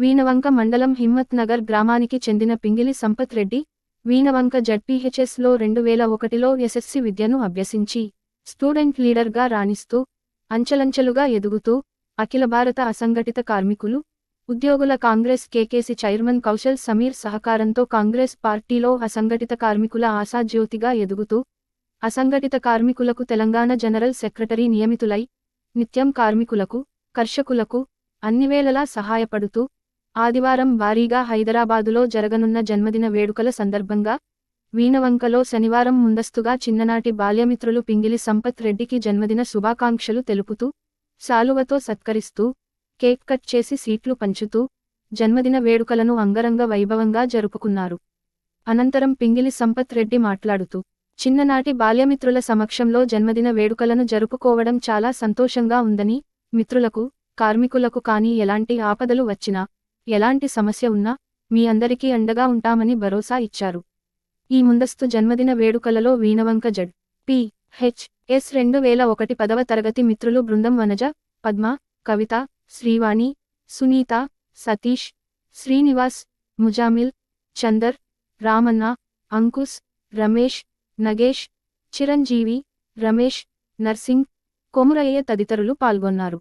వీణవంక మండలం హిమ్మత్ నగర్ గ్రామానికి చెందిన పింగిలి సంపత్ రెడ్డి, వీణవంక జడ్పీహెచ్ఎస్లో 2001లో ఎస్ఎస్సి విద్యను అభ్యసించి, స్టూడెంట్ లీడర్గా రాణిస్తూ, అంచెలంచెలుగా ఎదుగుతూ, అఖిల భారత అసంఘటిత కార్మికులు, ఉద్యోగుల కాంగ్రెస్ కేకేసి చైర్మన్ కౌశల్ సమీర్ సహకారంతో కాంగ్రెస్ పార్టీలో అసంఘటిత కార్మికుల ఆశాజ్యోతిగా ఎదుగుతూ, అసంఘటిత కార్మికులకు తెలంగాణ జనరల్ సెక్రటరీ నియమితులై, నిత్యం కార్మికులకు, కర్షకులకు అన్నివేళలా సహాయపడుతూ, ఆదివారం భారీగా హైదరాబాదులో జరగనున్న జన్మదిన వేడుకల సందర్భంగా వీణవంకలో శనివారం ముందస్తుగా చిన్ననాటి బాల్యమిత్రులు పింగిలి సంపత్ రెడ్డికి జన్మదిన శుభాకాంక్షలు తెలుపుతూ, శాలువతో సత్కరిస్తూ, కేక్ కట్ చేసి సీట్లు పంచుతూ, జన్మదిన వేడుకలను అంగరంగ వైభవంగా జరుపుకున్నారు. అనంతరం పింగిలి సంపత్ రెడ్డి మాట్లాడుతూ, చిన్ననాటి బాల్యమిత్రుల సమక్షంలో జన్మదిన వేడుకలను జరుపుకోవడం చాలా సంతోషంగా ఉందని, మిత్రులకు, కార్మికులకు కానీ ఎలాంటి ఆపదలు వచ్చినా, ఎలాంటి సమస్య ఉన్నా మీ అందరికీ అండగా ఉంటామని భరోసా ఇచ్చారు. ఈ ముందస్తు జన్మదిన వేడుకలలో Veenavanka Z. P. H. S 2001 10వ తరగతి మిత్రులు బృందం వనజ, పద్మ, కవిత, శ్రీవాణి, సునీత, సతీష్, శ్రీనివాస్, ముజామిల్, చందర్, రామన్న, అంకుశ్, రమేష్, నగేష్, చిరంజీవి, రమేష్, నర్సింగ్, కొమురయ్య తదితరులు పాల్గొన్నారు.